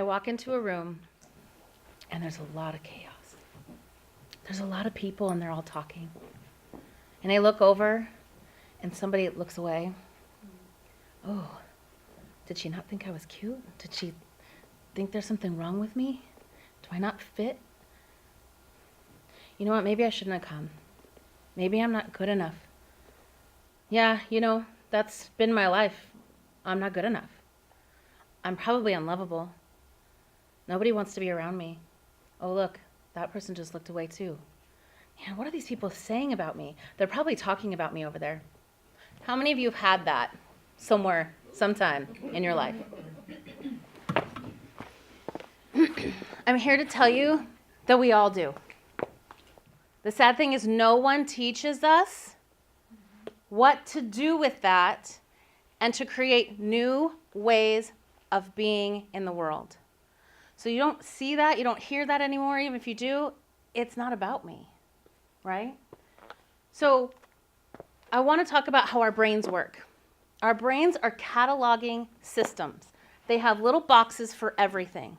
I walk into a room and there's a lot of chaos. There's a lot of people and they're all talking. And I look over and somebody looks away. Oh, did she not think I was cute? Did she think there's something wrong with me? Do I not fit? You know what, maybe I shouldn't have come. Maybe I'm not good enough. Yeah, that's been my life. I'm not good enough. I'm probably unlovable. Nobody wants to be around me. Oh, look, that person just looked away too. Man, what are these people saying about me? They're probably talking about me over there. How many of you have had that somewhere, sometime in your life? I'm here to tell you that we all do. The sad thing is no one teaches us what to do with that and to create new ways of being in the world. So you don't see that, you don't hear that anymore. Even if you do, it's not about me, right? So I want to talk about how our brains work. Our brains are cataloging systems. They have little boxes for everything.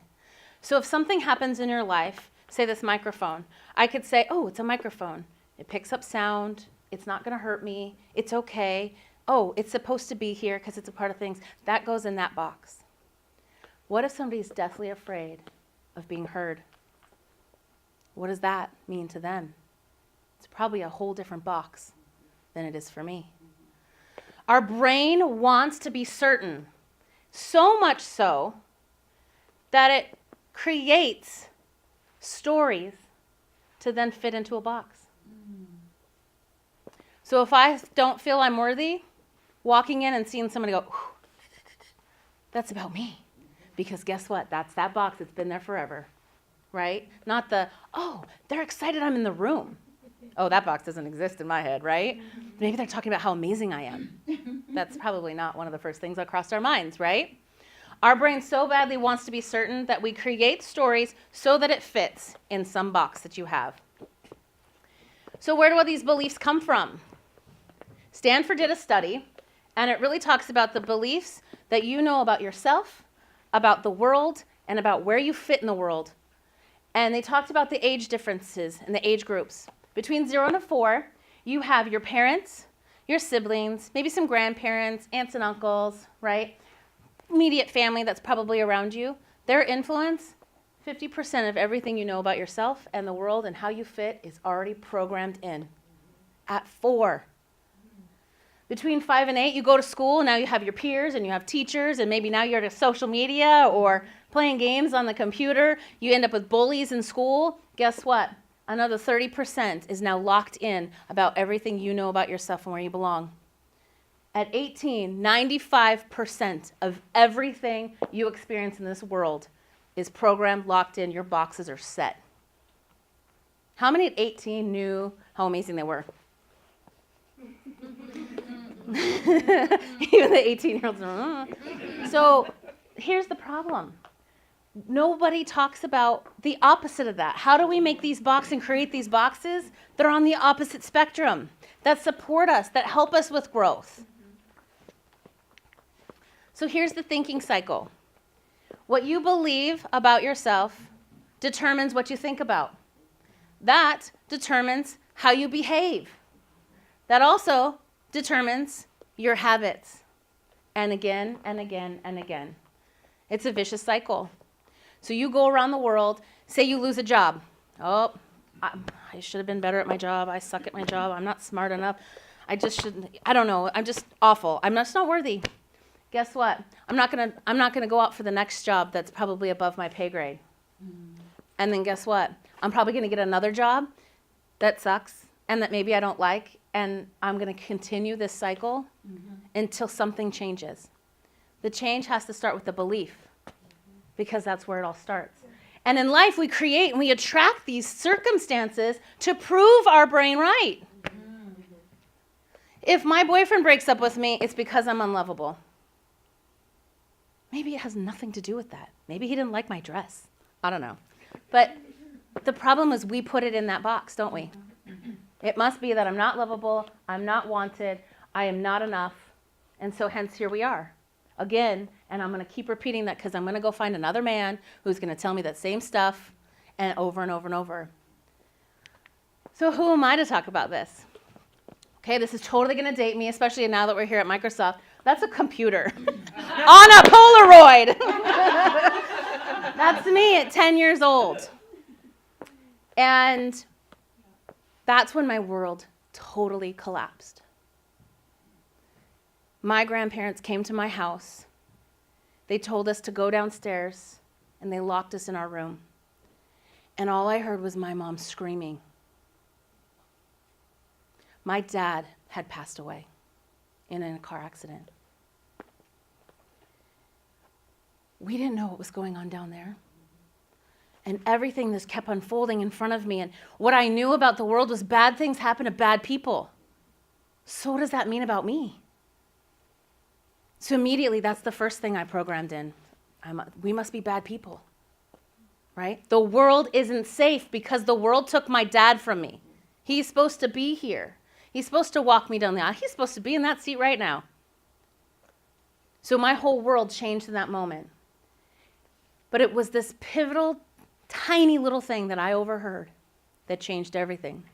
So if something happens in your life, say this microphone, I could say, oh, it's a microphone. It picks up sound. It's not going to hurt me. It's okay. Oh, it's supposed to be here because it's a part of things. That goes in that box. What if somebody's deathly afraid of being heard? What does that mean to them? It's probably a whole different box than it is for me. Our brain wants to be certain, so much so that it creates stories to then fit into a box. So if I don't feel I'm worthy, walking in and seeing somebody go, that's about me. Because guess what? That's that box. It's been there forever, right? Not the, oh, they're excited I'm in the room. Oh, that box doesn't exist in my head, right? Maybe they're talking about how amazing I am. That's probably not one of the first things that crossed our minds, right? Our brain so badly wants to be certain that we create stories so that it fits in some box that you have. So where do all these beliefs come from? Stanford did a study, and it really talks about the beliefs that you know about yourself, about the world, and about where you fit in the world. And they talked about the age differences and the age groups. Between 0 and 4, you have your parents, your siblings, maybe some grandparents, aunts and uncles, right? Immediate family that's probably around you. Their influence, 50% of everything you know about yourself and the world and how you fit is already programmed in. At 4. Between 5 and 8, you go to school, and now you have your peers and you have teachers, and maybe now you're at social media or playing games on the computer. You end up with bullies in school. Guess what? Another 30% is now locked in about everything you know about yourself and where you belong. At 18, 95% of everything you experience in this world is programmed, locked in. Your boxes are set. How many at 18 knew how amazing they were? Even the 18-year-olds. So here's the problem. Nobody talks about the opposite of that. How do we make these boxes and create these boxes that are on the opposite spectrum, that support us, that help us with growth? So here's the thinking cycle. What you believe about yourself determines what you think about. That determines how you behave. That also determines your habits. And again, and again, and again. It's a vicious cycle. So you go around the world, say you lose a job. Oh, I should have been better at my job. I suck at my job. I'm not smart enough. I don't know. I'm just awful. I'm just not worthy. Guess what? I'm not gonna go out for the next job that's probably above my pay grade. And then guess what? I'm probably gonna get another job that sucks and that maybe I don't like, and I'm gonna continue this cycle until something changes. The change has to start with the belief, because that's where it all starts. And in life, we create and we attract these circumstances to prove our brain right. If my boyfriend breaks up with me, it's because I'm unlovable. Maybe it has nothing to do with that. Maybe he didn't like my dress. I don't know. But the problem is we put it in that box, don't we? It must be that I'm not lovable, I'm not wanted, I am not enough, and so hence here we are, again And I'm going to keep repeating that because I'm going to go find another man who's going to tell me that same stuff and over and over and over. So who am I to talk about this? Okay, this is totally going to date me, especially now that we're here at Microsoft. That's a computer on a Polaroid. That's me at 10 years old. And that's when my world totally collapsed. My grandparents came to my house. They told us to go downstairs, and they locked us in our room. And all I heard was my mom screaming. My dad had passed away in a car accident. We didn't know what was going on down there. And everything just kept unfolding in front of me. And what I knew about the world was bad things happen to bad people. So what does that mean about me? So immediately, that's the first thing I programmed in. We must be bad people, right? The world isn't safe because the world took my dad from me. He's supposed to be here. He's supposed to walk me down the aisle. He's supposed to be in that seat right now. So my whole world changed in that moment. But it was this pivotal, tiny little thing that I overheard that changed everything.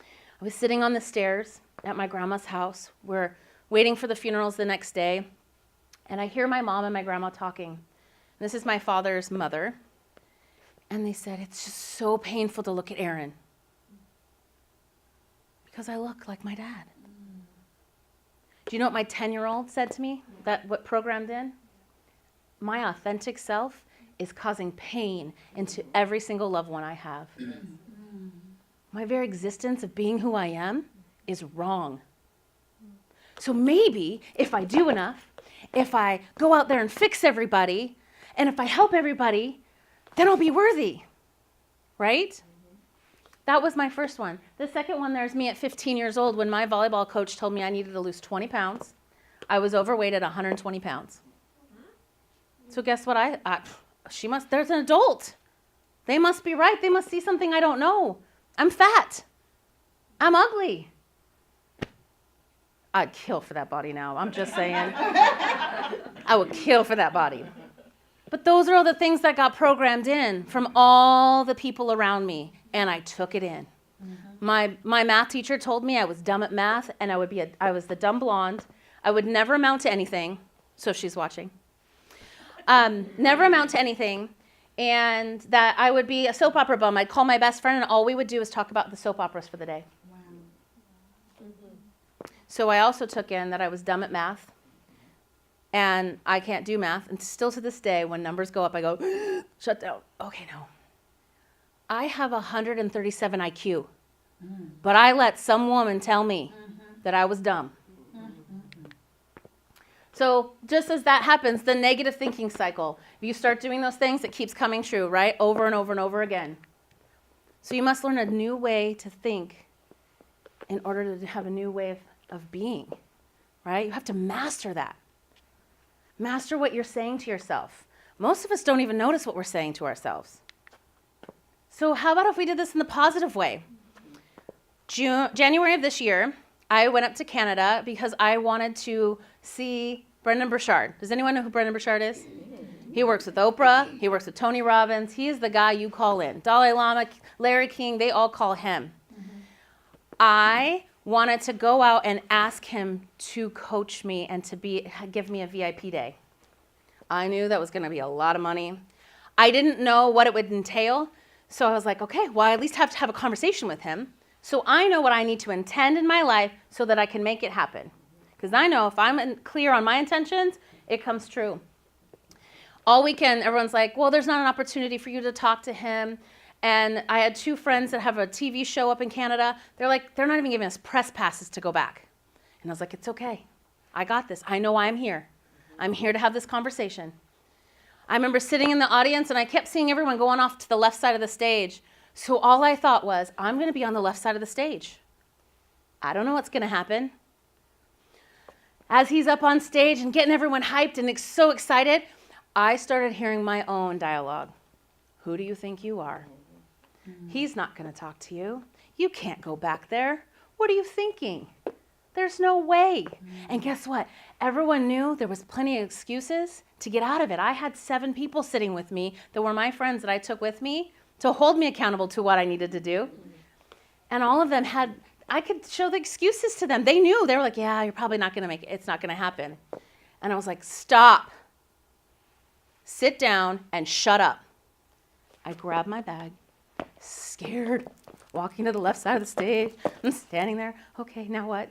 I was sitting on the stairs at my grandma's house. We're waiting for the funerals the next day, and I hear my mom and my grandma talking. This is my father's mother, and they said, it's just so painful to look at Aaron because I look like my dad. Do you know what my 10-year-old said to me, what programmed in? My authentic self is causing pain into every single loved one I have. My very existence of being who I am is wrong. So maybe if I do enough, if I go out there and fix everybody, and if I help everybody, then I'll be worthy, right? That was my first one. The second one, there's me at 15 years old when my volleyball coach told me I needed to lose 20 pounds. I was overweight at 120 pounds. So guess what? There's an adult. They must be right. They must see something I don't know. I'm fat. I'm ugly. I'd kill for that body now. I'm just saying. I would kill for that body. But those are all the things that got programmed in from all the people around me, and I took it in. Mm-hmm. My math teacher told me I was dumb at math, and I was the dumb blonde. I would never amount to anything, so she's watching. Never amount to anything, and that I would be a soap opera bum. I'd call my best friend, and all we would do is talk about the soap operas for the day. Wow. Mm-hmm. So I also took in that I was dumb at math, and I can't do math. And still to this day, when numbers go up, I go, shut down. Okay, no. I have 137 IQ, but I let some woman tell me that I was dumb. So just as that happens, the negative thinking cycle, if you start doing those things, it keeps coming true, right? Over and over and over again. So you must learn a new way to think in order to have a new way of being, right? You have to master that. Master what you're saying to yourself. Most of us don't even notice what we're saying to ourselves. So how about if we did this in the positive way? January of this year, I went up to Canada because I wanted to see Brendan Burchard. Does anyone know who Brendan Burchard is? He works with Oprah. He works with Tony Robbins. He is the guy you call in. Dalai Lama, Larry King, they all call him. Mm-hmm. I wanted to go out and ask him to coach me and to give me a VIP day. I knew that was going to be a lot of money. I didn't know what it would entail, so I was like, okay, well, I at least have to have a conversation with him so I know what I need to intend in my life so that I can make it happen. Because I know if I'm clear on my intentions, it comes true. All weekend, everyone's like, well, there's not an opportunity for you to talk to him. And I had 2 friends that have a TV show up in Canada. They're like, they're not even giving us press passes to go back. And I was like, it's okay. I got this. I know I'm here. I'm here to have this conversation. I remember sitting in the audience, and I kept seeing everyone going off to the left side of the stage. So all I thought was, I'm going to be on the left side of the stage. I don't know what's going to happen. As he's up on stage and getting everyone hyped and so excited, I started hearing my own dialogue. Who do you think you are? He's not going to talk to you. You can't go back there. What are you thinking? There's no way. And guess what? Everyone knew there was plenty of excuses to get out of it. I had 7 people sitting with me that were my friends that I took with me to hold me accountable to what I needed to do. And all of them I could show the excuses to them. They knew. They were like, yeah, you're probably not going to make it. It's not going to happen. And I was like, stop. Sit down and shut up. I grabbed my bag, scared, walking to the left side of the stage. I'm standing there. Okay, now what?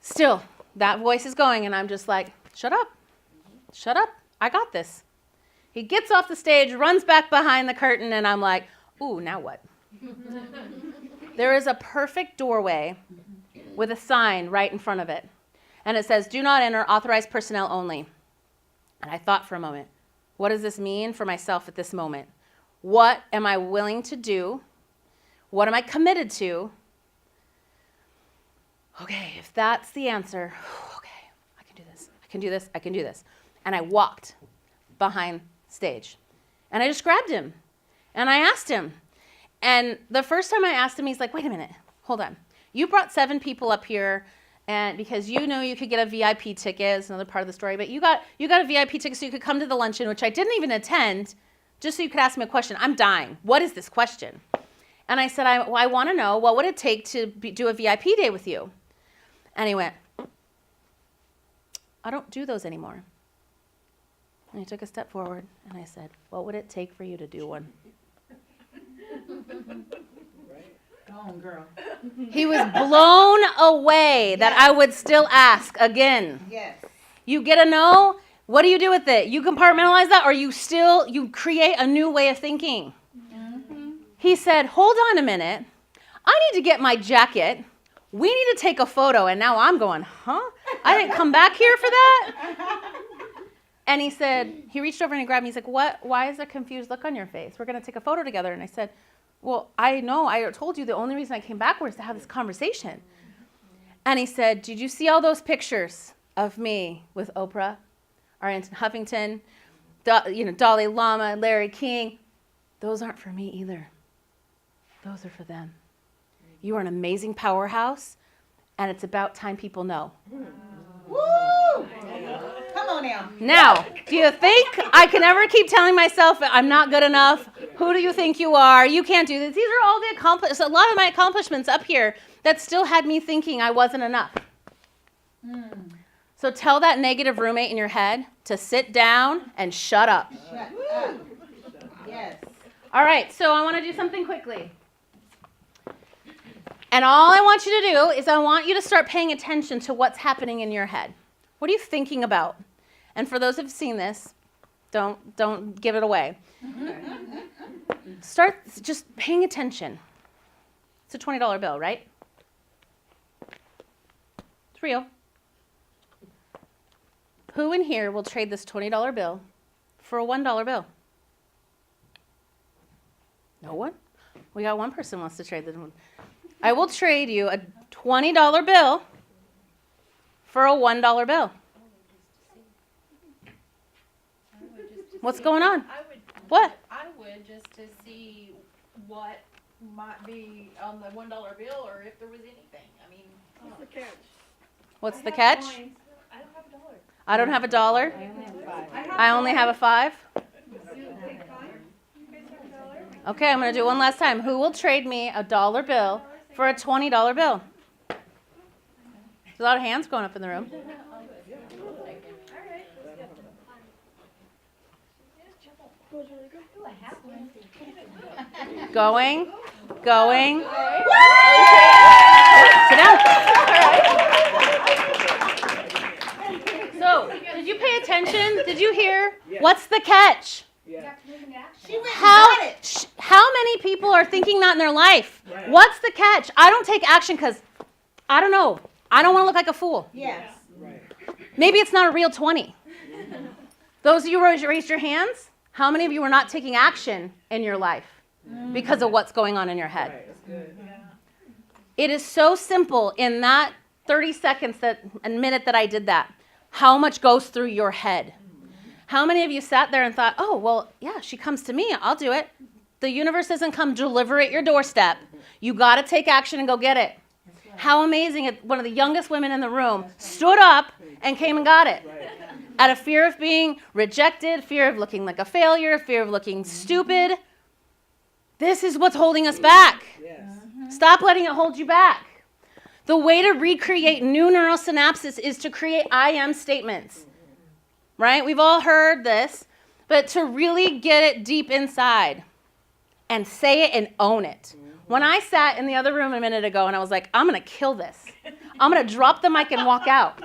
Still, that voice is going, and I'm just like, shut up. Shut up. I got this. He gets off the stage, runs back behind the curtain, and I'm like, ooh, now what? There is a perfect doorway with a sign right in front of it. And it says, do not enter, authorized personnel only. And I thought for a moment, what does this mean for myself at this moment? What am I willing to do? What am I committed to? Okay, if that's the answer, okay, I can do this, I can do this, I can do this. And I walked behind stage. And I just grabbed him. And I asked him. And the first time I asked him, he's like, wait a minute, hold on. You brought 7 people up here and because you know you could get a VIP ticket. It's another part of the story. But you got a VIP ticket so you could come to the luncheon, which I didn't even attend, just so you could ask me a question. I'm dying. What is this question? And I said, I want to know, what would it take to do a VIP day with you? And he went, I don't do those anymore. And he took a step forward, and I said, what would it take for you to do one? Go on, girl. He was blown away that I would still ask again. Yes. You get a no, what do you do with it? You compartmentalize that, or you create a new way of thinking. Mm-hmm. He said, hold on a minute. I need to get my jacket. We need to take a photo. And now I'm going, huh? I didn't come back here for that? And he said, he reached over and he grabbed me. He's like, what? Why is there a confused look on your face? We're going to take a photo together. And I said, well, I know. I told you the only reason I came back was to have this conversation. And he said, did you see all those pictures of me with Oprah, Arlington Huffington, Dalai Lama, Larry King? Those aren't for me either. Those are for them. You are an amazing powerhouse, and it's about time people know. Woo! Come on now. Now, do you think I can ever keep telling myself I'm not good enough? Who do you think you are? You can't do this. These are all a lot of my accomplishments up here that still had me thinking I wasn't enough. So tell that negative roommate in your head to sit down and shut up. Shut up. Yes. All right, so I want to do something quickly. And all I want you to do is I want you to start paying attention to what's happening in your head. What are you thinking about? And for those who've seen this, don't give it away. Start just paying attention. It's a $20 bill, right? It's real. Who in here will trade this $20 bill for a $1 bill? No one? We got one person who wants to trade this one. I will trade you a $20 bill for a $1 bill. What's going on? What? I would just to see what might be on the $1 bill or if there was anything. I mean, What's the catch? What's the catch? I don't have a dollar. I don't have a $1. I only have a 5. Okay, I'm going to do it one last time. Who will trade me a $1 bill for a $20 bill? There's a lot of hands going up in the room. Going. Sit down. So, did you pay attention? Did you hear? What's the catch? How many people are thinking that in their life? Right. What's the catch? I don't take action because I don't know. I don't want to look like a fool. Yes. Right. Maybe it's not a real 20. Those of you who raised your hands, how many of you are not taking action in your life because of what's going on in your head? Right. That's good. Yeah. It is so simple in that 30 seconds a minute that I did that. How much goes through your head? How many of you sat there and thought, oh, well, yeah, she comes to me. I'll do it. The universe doesn't come deliver at your doorstep. You got to take action and go get it. How amazing, one of the youngest women in the room stood up and came and got it. Out of fear of being rejected, fear of looking like a failure, fear of looking stupid. This is what's holding us back. Stop letting it hold you back. The way to recreate new neuro-synapsis is to create I am statements. Right? We've all heard this, but to really get it deep inside and say it and own it. When I sat in the other room a minute ago and I was like, I'm going to kill this. I'm going to drop the mic and walk out.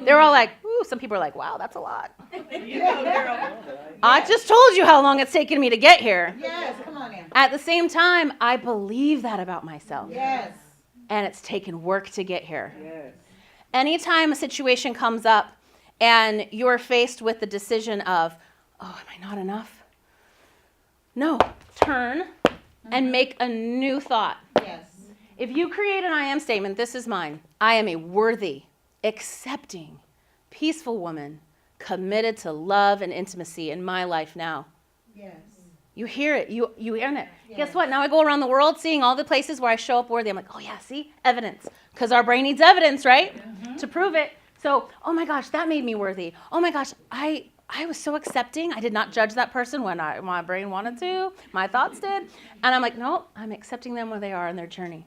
They were all like, ooh, some people are like, wow, that's a lot. I just told you how long it's taken me to get here. Yes, come on in. At the same time, I believe that about myself. Yes. And it's taken work to get here. Yes. Anytime a situation comes up and you're faced with the decision of, oh, am I not enough? No, turn and make a new thought. Yes. If you create an I am statement, this is mine. I am a worthy, accepting, peaceful woman committed to love and intimacy in my life now. Yes. You hear it. You earn it. Yes. Guess what? Now I go around the world seeing all the places where I show up worthy. I'm like, oh, yeah, see? Evidence. Because our brain needs evidence, right? To prove it. So, oh, my gosh, that made me worthy. Oh, my gosh, I was so accepting. I did not judge that person when my brain wanted to. My thoughts did. And I'm like, no, I'm accepting them where they are in their journey.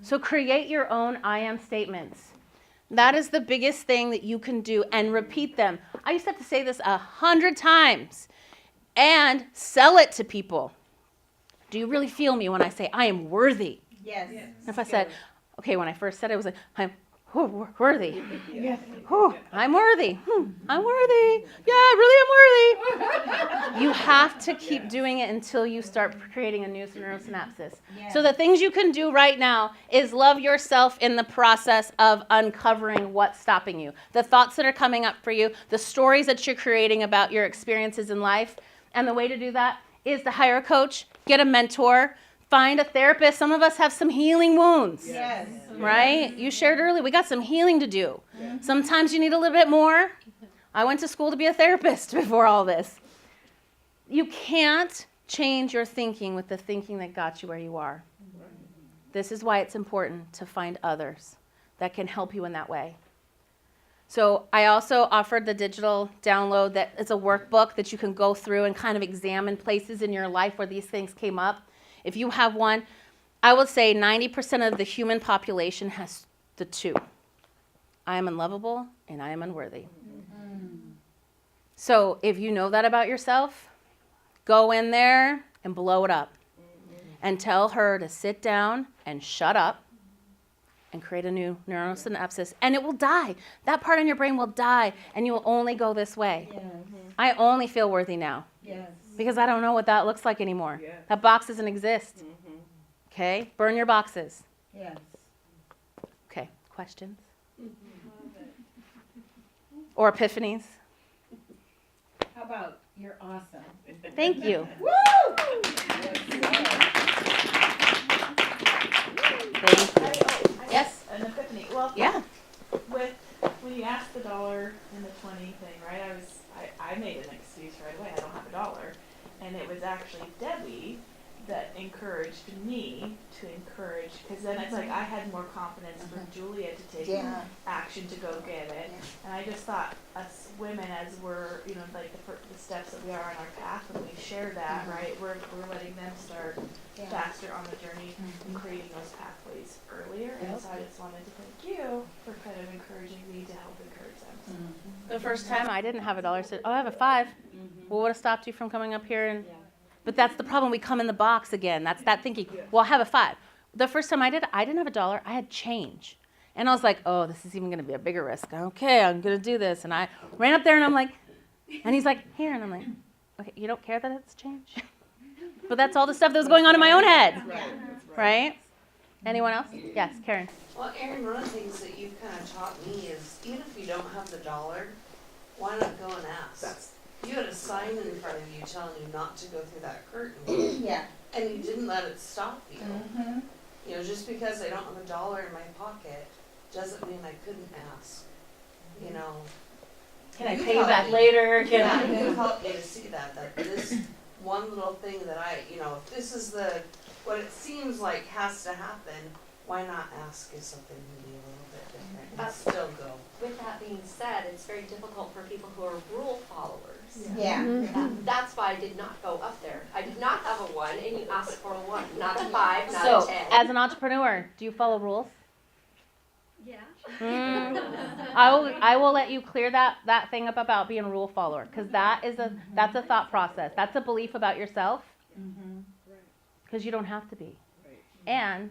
So create your own I am statements. That is the biggest thing that you can do, and repeat them. I used to have to say this 100 times and sell it to people. Do you really feel me when I say I am worthy? Yes. And if I said, okay, when I first said it, I was like, I'm worthy. Yes. I'm worthy. I'm worthy. Yeah, really I'm worthy. You have to keep doing it until you start creating a new neurosynapsis. Yes. So the things you can do right now is love yourself in the process of uncovering what's stopping you. The thoughts that are coming up for you, the stories that you're creating about your experiences in life. And the way to do that is to hire a coach, get a mentor, find a therapist. Some of us have some healing wounds. Yes. Right? You shared earlier, we got some healing to do. Sometimes you need a little bit more. I went to school to be a therapist before all this. You can't change your thinking with the thinking that got you where you are. This is why it's important to find others that can help you in that way. So I also offered the digital download that is a workbook that you can go through and kind of examine places in your life where these things came up. If you have one, I would say 90% of the human population has the two. I am unlovable and I am unworthy. So if you know that about yourself, go in there and blow it up. And tell her to sit down and shut up and create a new neurosynapsis. And it will die. That part in your brain will die and you will only go this way. Yes. I only feel worthy now. Yes. Because I don't know what that looks like anymore. Yeah. That box doesn't exist. Okay? Burn your boxes. Yes. Okay, questions? Or epiphanies? How about you're awesome? Thank you. Woo! Thank you. Yes? An epiphany. Well, Yeah. with when you asked the $1 and the 20 thing, right? I made an excuse right away. I don't have $1, and it was actually Debbie that encouraged me to encourage, because then it's like I had more confidence for Julia to take Yeah. action to go get it, and I just thought us women, as we're like the steps that we are on our path, when we share that, right? We're letting them start Yeah. faster on the journey and creating those pathways earlier. And Yep. so I just wanted to thank you for kind of encouraging me to help encourage them. The first time I didn't have $1, I said, oh, I have a 5. What would have stopped you from coming up here? But that's the problem. We come in the box again. That's that thinking, well, I have a 5. The first time I didn't have $1. I had change. And I was like, oh, this is even going to be a bigger risk. Okay, I'm going to do this. And I ran up there and I'm like, and he's like, here. And I'm like, okay, you don't care that it's change? But that's all the stuff that was going on in my own head. Right? Anyone else? Yes, Karen. Well, Erin, one of the things that you've kind of taught me is even if you don't have the $1, why not go and ask? You had a sign in front of you telling you not to go through that curtain, Yeah. and you didn't let it stop you. Mm-hmm. You know, just because I don't have $1 in my pocket doesn't mean I couldn't ask. You know. Can I You pay you taught back me. later? Yeah, you helped me to see that this one little thing that if this is what it seems like has to happen, why not ask if something can be a little bit different and still go? With that being said, it's very difficult for people who are rule followers. Yeah. That's why I did not go up there. I did not have a 1, and you asked for a 1, not a 5, not So, a 10. as an entrepreneur, do you follow rules? Yeah. I will let you clear that thing up about being a rule follower, because that's a thought process. That's a belief about yourself, because you don't have to be. And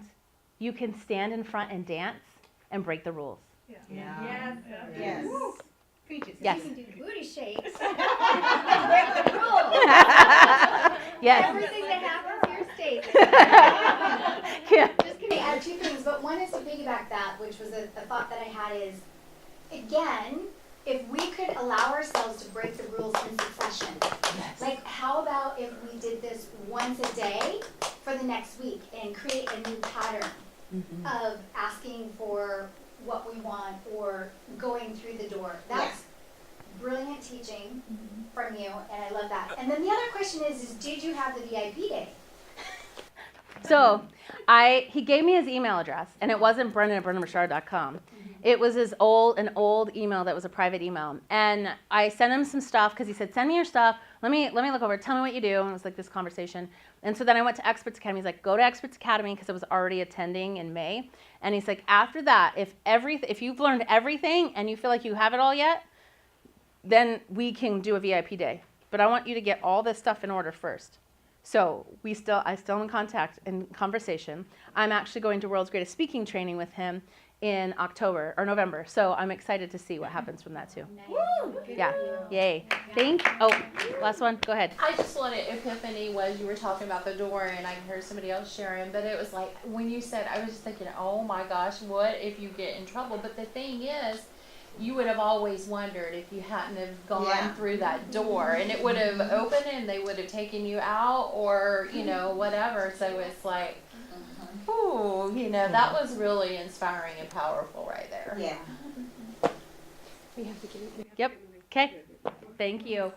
you can stand in front and dance and break the rules. Yeah. Yes. Preach it. Yes. You can do booty shakes. Break the rules. Yes. Everything that happens here stays. Yeah. Just kidding. I have two things, but one is to piggyback that, which was a thought that I had is, again, if we could allow ourselves to break the rules in succession. Like, how about if we did this once a day for the next week and create a new pattern of asking for what we want or going through the door. That's brilliant teaching from you, and I love that. And then the other question is did you have the VIP day? So, he gave me his email address, and it wasn't brendan@brendanburchard.com. It was an old email that was a private email. And I sent him some stuff because he said, send me your stuff. Let me look over it. Tell me what you do. And it was like this conversation. And so then I went to Experts Academy. He's like, go to Experts Academy, because I was already attending in May. And he's like, after that, if you've learned everything and you feel like you have it all yet, then we can do a VIP day. But I want you to get all this stuff in order first. So I still in contact and conversation. I'm actually going to World's Greatest Speaking training with him in October or November. So I'm excited to see what happens from that too. Yeah. Yay. Last one. Go ahead. I just wanted epiphany was you were talking about the door and I heard somebody else sharing, but it was like when you said, I was just thinking, oh my gosh, what if you get in trouble? But the thing is, you would have always wondered if you hadn't have gone through that door, and it would have opened and they would have taken you out or, whatever. So it's like, ooh, that was really inspiring and powerful right there. Yeah. Yep. Okay. Thank you.